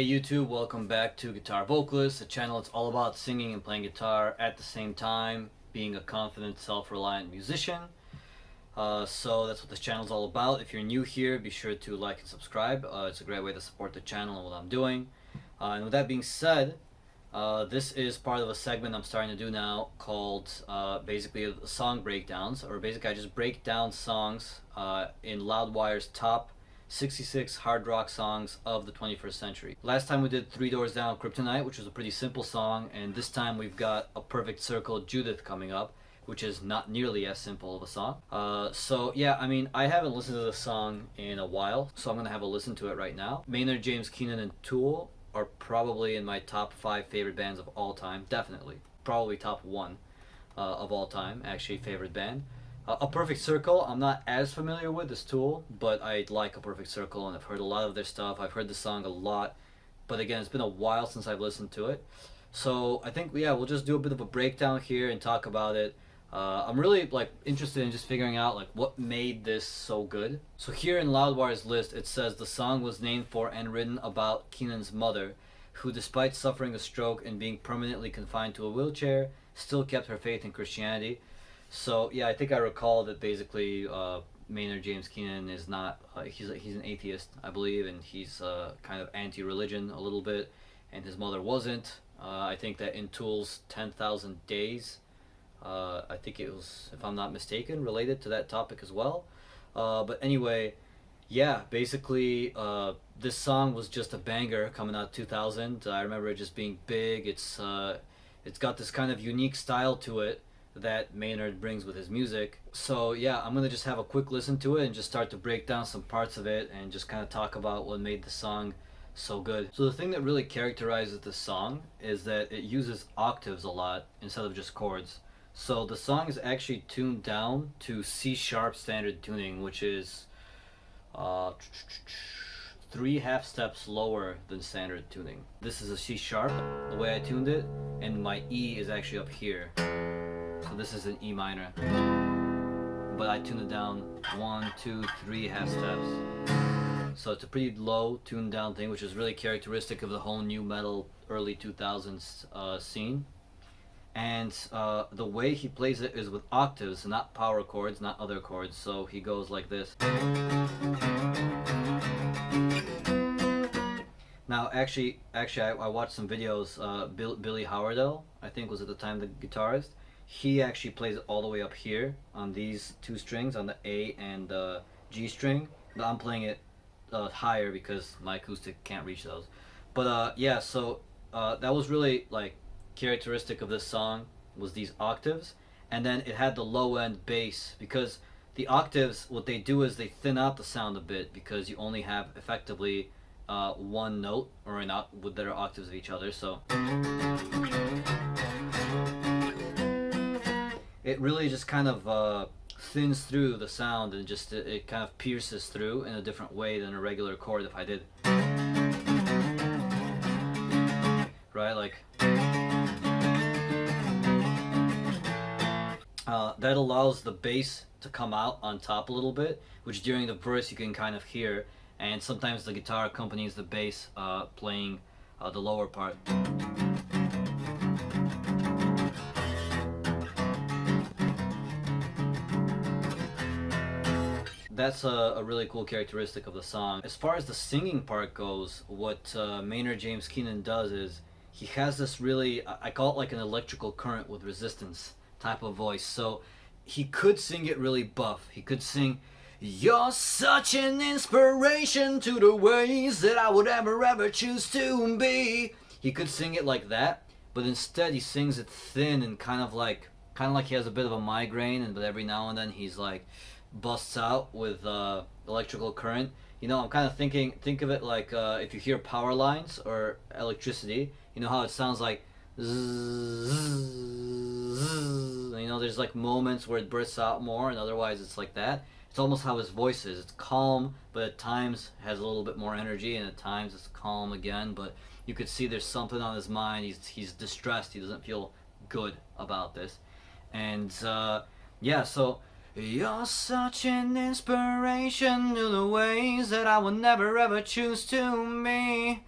Hey YouTube, welcome back to Guitar Vocalist, a channel that's all about singing and playing guitar at the same time, being a confident, self-reliant musician. So that's what this channel is all about. If you're new here, be sure to like and subscribe. It's a great way to support the channel and what I'm doing. And with that being said, this is part of a segment I'm starting to do now called basically song breakdowns, or basically I just break down songs in Loudwire's top 66 hard rock songs of the 21st century. Last time we did Three Doors Down Kryptonite, which was a pretty simple song, and this time we've got A Perfect Circle Judith coming up, which is not nearly as simple of a song. So yeah, I mean, I haven't listened to this song in a while, so I'm gonna have a listen to it right now. Maynard James Keenan and Tool are probably in my top 5 favorite bands of all time, definitely. Probably top 1 of all time, actually, favorite band. A Perfect Circle, I'm not as familiar with as Tool, but I like A Perfect Circle and I've heard a lot of their stuff. I've heard the song a lot, but again, it's been a while since I've listened to it. So I think, yeah, we'll just do a bit of a breakdown here and talk about it. I'm really interested in just figuring out what made this so good. So here in Loudwire's list, it says the song was named for and written about Keenan's mother, who despite suffering a stroke and being permanently confined to a wheelchair, still kept her faith in Christianity. So yeah, I think I recall that basically Maynard James Keenan is not, he's an atheist, I believe, and he's kind of anti-religion a little bit, and his mother wasn't. I think that in Tool's 10,000 Days, I think it was, if I'm not mistaken, related to that topic as well. But anyway, yeah, basically this song was just a banger coming out 2000. I remember it just being big. It's got this kind of unique style to it that Maynard brings with his music. So yeah, I'm gonna just have a quick listen to it and just start to break down some parts of it and just kind of talk about what made the song so good. So the thing that really characterizes the song is that it uses octaves a lot instead of just chords. So the song is actually tuned down to C sharp standard tuning, which is 3 half steps lower than standard tuning. This is a C sharp, the way I tuned it, and my E is actually up here. So this is an E minor, but I tuned it down 1, 2, 3 half steps. So it's a pretty low tuned down thing, which is really characteristic of the whole new metal early 2000s scene. And the way he plays it is with octaves, not power chords, not other chords. So he goes like this. Now, actually, I watched some videos. Billy Howardell, I think, was at the time the guitarist. He actually plays it all the way up here on these 2 strings, on the A and the G string. But I'm playing it higher because my acoustic can't reach those. But yeah, so that was really characteristic of this song, was these octaves. And then it had the low end bass, because the octaves, what they do is they thin out the sound a bit, because you only have effectively 1 note or an with that are octaves of each other. So it really just kind of thins through the sound, and just it kind of pierces through in a different way than a regular chord if I did. Right, that allows the bass to come out on top a little bit, which during the verse you can kind of hear, and sometimes the guitar accompanies the bass playing the lower part. That's a really cool characteristic of the song. As far as the singing part goes, what Maynard James Keenan does is he has this really, I call it like an electrical current with resistance type of voice. So he could sing it really buff. He could sing, "You're such an inspiration to the ways that I would ever choose to be." He could sing it like that, but instead he sings it thin and kind of like he has a bit of a migraine, and but every now and then he's busts out with electrical current. You know, I'm kind of think of it like if you hear power lines or electricity, you know how it sounds like zzz, you know, there's moments where it bursts out more, and otherwise it's like that. It's almost how his voice is. It's calm, but at times has a little bit more energy, and at times it's calm again, but you could see there's something on his mind. He's distressed. He doesn't feel good about this. And yeah, so you're such an inspiration to the ways that I would never choose to be.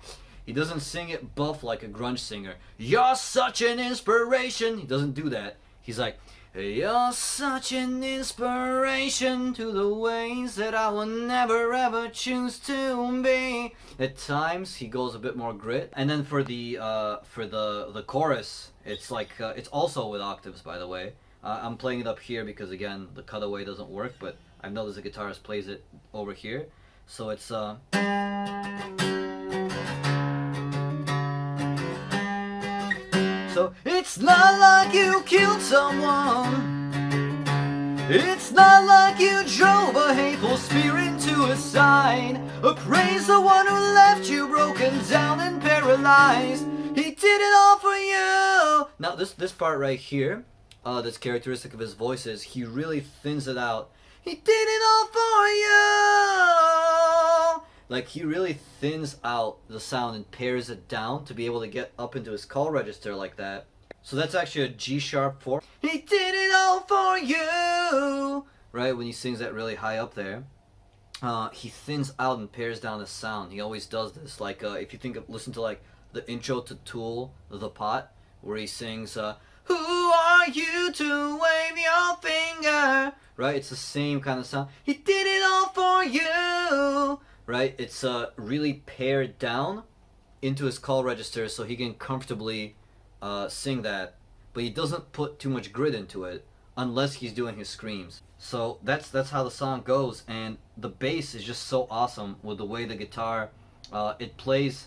He doesn't sing it buff like a grunge singer. You're such an inspiration. He doesn't do that. He's like, you're such an inspiration to the ways that I will never ever choose to be. At times he goes a bit more grit, and then for the chorus, it's like it's also with octaves, by the way. I'm playing it up here because again the cutaway doesn't work, but I've noticed the guitarist plays it over here, so it's So it's not like you killed someone. It's not like you drove a hateful spear into a sign. Or praise the one who left you broken down and paralyzed. He did it all for you. Now this part right here, that's characteristic of his voice is he really thins it out. He did it all for you. Like he really thins out the sound and pares it down to be able to get up into his call register like that. So that's actually a G sharp 4. He did it all for you. Right, when he sings that really high up there. He thins out and pares down the sound. He always does this. Like if you listen to like the intro to Tool, The Pot, where he sings, who are you to wave your finger? Right, it's the same kind of sound. He did it all for you. Right, it's really pared down into his call register so he can comfortably sing that, but he doesn't put too much grit into it unless he's doing his screams. So that's how the song goes, and the bass is just so awesome with the way the guitar it plays.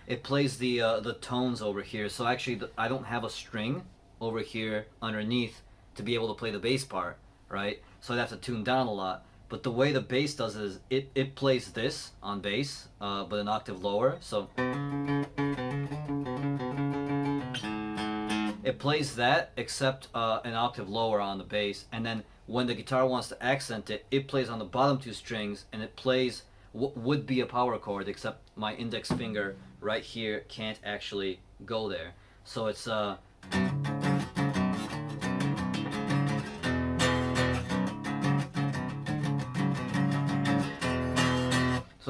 It plays the tones over here, so actually I don't have a string over here underneath to be able to play the bass part, right? So I'd have to tune down a lot. But the way the bass does it is it plays this on bass, but an octave lower. So it plays that except an octave lower on the bass, and then when the guitar wants to accent it, it plays on the bottom two strings, and it plays what would be a power chord, except my index finger right here can't actually go there. So it's So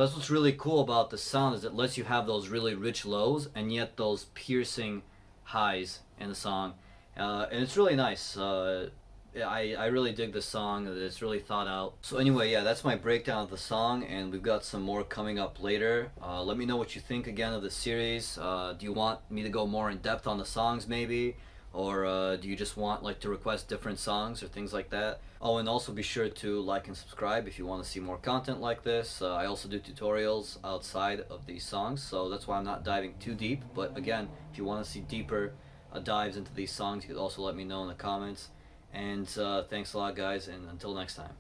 that's what's really cool about the sound, is it lets you have those really rich lows and yet those piercing highs in the song, and it's really nice. I really dig this song. It's really thought out. So anyway, yeah, that's my breakdown of the song, and we've got some more coming up later. Let me know what you think again of the series. Do you want me to go more in depth on the songs maybe? Or do you just want like to request different songs or things like that? Oh, and also be sure to like and subscribe if you want to see more content like this. I also do tutorials outside of these songs, so that's why I'm not diving too deep. But again, if you want to see deeper dives into these songs, you could also let me know in the comments. And thanks a lot, guys, and until next time.